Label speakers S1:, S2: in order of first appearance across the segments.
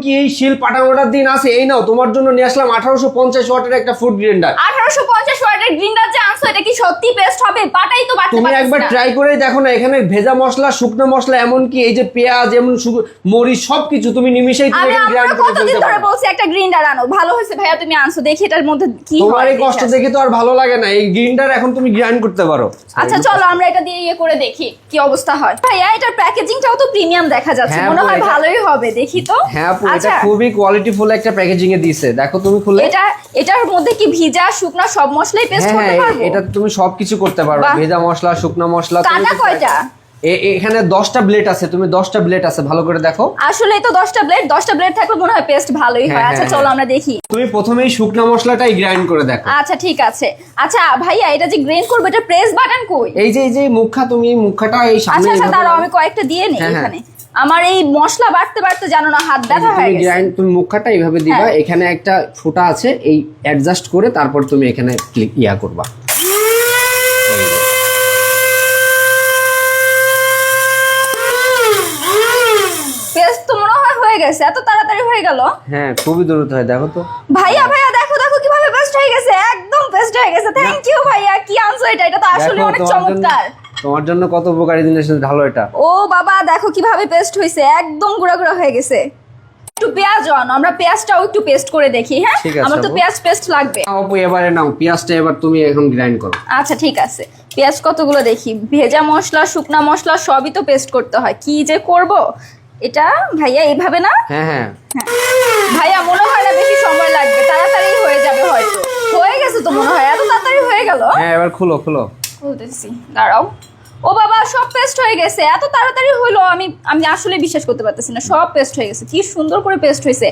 S1: কি এই শিল পাটাগোটার দিন আছে? এই নাও তোমার জন্য নিয়ে আসলাম 1850 ওয়াটের একটা ফুড গ্রাইন্ডার।
S2: 1850 ওয়াটের গ্রাইন্ডার যে আনছো এটা কি সত্যি পেস্ট হবে? পাটাই তো বাটতে
S1: তুমি
S2: পারছিস
S1: একবার
S2: না।
S1: ট্রাই করে দেখো না, এখানে ভেজা মশলা, শুকনো মশলা, এমন কি এই যে পেঁয়াজ, এমন মরিচ, সবকিছু তুমি নিমিশেই তুমি
S2: আমি
S1: এখানে
S2: আমরা
S1: গ্রাইন্ড করে
S2: কতদিন
S1: ফেলতে
S2: ধরে
S1: পারো।
S2: বলছি একটা গ্রাইন্ডার আনো। ভালো হয়েছে ভাইয়া তুমি আনছো, দেখি এটার মধ্যে কি
S1: তোমার
S2: হয়।
S1: এই কষ্ট দেখে তো আর ভালো লাগে না, এই গ্রাইন্ডার এখন তুমি গ্রাইন্ড করতে পারো।
S2: আচ্ছা চলো আমরা এটা দিয়ে ইয়ে করে দেখি কি অবস্থা হয়। ভাইয়া এটার প্যাকেজিংটাও তো প্রিমিয়াম দেখা যাচ্ছে,
S1: হ্যাঁ
S2: মনে
S1: আপু,
S2: হয়
S1: এটা-
S2: ভালোই হবে, দেখি তো।
S1: হ্যাঁ আপু, এটা
S2: আচ্ছা
S1: খুবই কোয়ালিটিফুল একটা প্যাকেজিং এ দিয়েছে, দেখো তুমি খুলে।
S2: এটার মধ্যে কি ভিজা শুকনা সব মশলাই পেস্ট
S1: হ্যাঁ
S2: করতে
S1: হ্যাঁ,
S2: পারবো?
S1: এটা তুমি সবকিছু করতে পারো,
S2: বাহ।
S1: ভেজা মশলা, শুকনো মশলা। তুমি
S2: কাটা
S1: তো-
S2: কয়টা?
S1: এখানে 10টা ব্লেড আছে, তুমি 10টা ব্লেড আছে, ভালো করে দেখো।
S2: আসলে তো 10টা ব্লেড থাকলে মনে হয় পেস্ট ভালোই হয়।
S1: হ্যাঁ,
S2: আচ্ছা
S1: হ্যাঁ,
S2: চলো
S1: হ্যাঁ।
S2: আমরা দেখি।
S1: তুমি প্রথমেই শুকনো মশলাটাই গ্রাইন্ড করে দেখো।
S2: আচ্ছা ঠিক আছে। আচ্ছা ভাইয়া এটা যে গ্রাইন্ড করবো এটা প্রেস বাটন কই?
S1: এই যে মুখা, তুমি মুখাটা এই সামনে
S2: আচ্ছা
S1: এইভাবে
S2: দাঁড়াও
S1: দাও।
S2: আমি কয়েকটা দিয়ে নিই
S1: হ্যাঁ, হ্যাঁ।
S2: এখানে। আমার এই মশলা বাটতে বাটতে জানো না হাত ব্যথা হয়ে
S1: তুমি
S2: গেছে।
S1: গ্রাইন্ড, তুমি মুখাটা এইভাবে দিবা,
S2: হ্যাঁ।
S1: এখানে একটা ফুটা আছে, এই অ্যাডজাস্ট করে তারপর তুমি এখানে ক্লিক ইয়া করবা। এই যে।
S2: পেস্ট তো মনে হয় হয়ে গেছে, এত তাড়াতাড়ি হয়ে গেল।
S1: হ্যাঁ খুবই দ্রুত হয়, দেখো তো।
S2: ভাইয়া দেখো দেখো কিভাবে পেস্ট হয়ে গেছে, একদম পেস্ট হয়ে গেছে। থ্যাংক ইউ ভাইয়া, কি আনছো এটা? এটা তো আসলে
S1: দেখো,
S2: অনেক
S1: তোমার জন্য-
S2: চমৎকার।
S1: তোমার জন্য কত উপকারী জিনিস ঢালো এটা।
S2: ও বাবা দেখো কিভাবে পেস্ট হয়েছে, একদম গুঁড়া গুঁড়া হয়ে গেছে। একটু পেঁয়াজ আনো, আমরা পেঁয়াজটাও একটু পেস্ট করে দেখি। হ্যাঁ
S1: ঠিক আছে,
S2: আমার তো
S1: আপু।
S2: পেঁয়াজ পেস্ট লাগবে।
S1: নাও আপু, এবারে নাও পেঁয়াজটা, এবার তুমি এখন গ্রাইন্ড করো।
S2: আচ্ছা ঠিক আছে, পেঁয়াজ কতগুলো দেখি। ভেজা মশলা শুকনা মশলা সবই তো পেস্ট করতে হয়, কি যে করব এটা। ভাইয়া এইভাবে না?
S1: হ্যাঁ হ্যাঁ,
S2: ভাইয়া মনে হয় না বেশি সময় লাগবে, তাড়াতাড়ি হয়ে যাবে হয়তো। হয়ে গেছে তো মনে হয়, এত তাড়াতাড়ি হয়ে গেল।
S1: হ্যাঁ এবার খুলো খুলো।
S2: বলতেছি দাঁড়াও। ও বাবা সব পেস্ট হয়ে গেছে, এত তাড়াতাড়ি হলো, আমি আসলে বিশ্বাস করতে পারতেছি না। সব পেস্ট হয়ে গেছে, কি সুন্দর করে পেস্ট হয়েছে,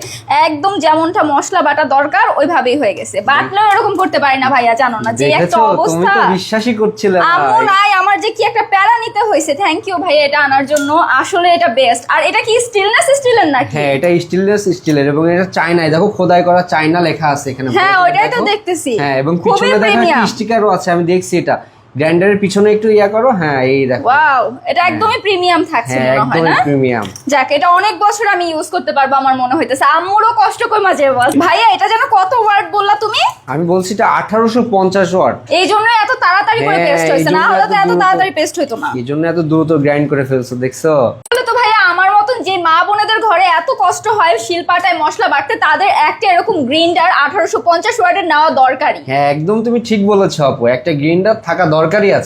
S2: একদম যেমনটা মশলা বাটা দরকার ওইভাবেই হয়ে গেছে। বাটলেও এরকম করতে পারি না ভাইয়া, জানো না যে একটা
S1: দেখেছো, তুমি
S2: অবস্থা।
S1: তো বিশ্বাসই করছিলে না।
S2: আম্মু নাই, আমার যে কি একটা প্যারা নিতে হয়েছে। থ্যাংক ইউ ভাইয়া এটা আনার জন্য, আসলে এটা বেস্ট। আর এটা কি স্টিলের নাকি?
S1: হ্যাঁ এটা স্টেনলেস স্টিলের, এবং এটা চায়নায়, দেখো খোদাই করা চায়না লেখা আছে এখানে।
S2: হ্যাঁ
S1: পুরোটা
S2: ওইটাই তো
S1: দেখো।
S2: দেখতেছি।
S1: হ্যাঁ, এবং
S2: খুবই
S1: পিছনে দেখো
S2: প্রিমিয়াম।
S1: স্টিকারও আছে, আমি দেখছি এটা। গ্রাইন্ডারের পিছনে একটু ইয়া করো, হ্যাঁ এই দেখো।
S2: ওয়াও, এটা একদমই প্রিমিয়াম থাকছে
S1: হ্যাঁ
S2: মনে হয়
S1: একদমই
S2: না?
S1: প্রিমিয়াম।
S2: যাক, এটা অনেক বছর আমি ইউজ করতে পারবো আমার মনে হইতেছে। আম্মুরও কষ্ট কই মাঝে বল। ভাইয়া এটা যেন কত ওয়াট বললা তুমি?
S1: আমি বলছি এটা 1850 ওয়াট।
S2: এই জন্যই এত তাড়াতাড়ি করে
S1: হ্যাঁ,
S2: পেস্ট হয়েছে,
S1: এই
S2: না
S1: জন্য
S2: হলে তো
S1: এত
S2: এত
S1: দ্রুত।
S2: তাড়াতাড়ি পেস্ট হইতো না।
S1: এই জন্য এত দ্রুত গ্রাইন্ড করে ফেলছো, দেখছো?
S2: তাহলে তো ভাইয়া আমার মতন যে মা বোনেদের ঘরে এত কষ্ট হয় শিলপাটায় মশলা বাটতে, তাদের একটা এরকম গ্রাইন্ডার 1850 ওয়াটের নেওয়া দরকারি।
S1: হ্যাঁ একদম তুমি ঠিক বলেছো আপু, একটা গ্রাইন্ডার থাকা দরকারই আছে।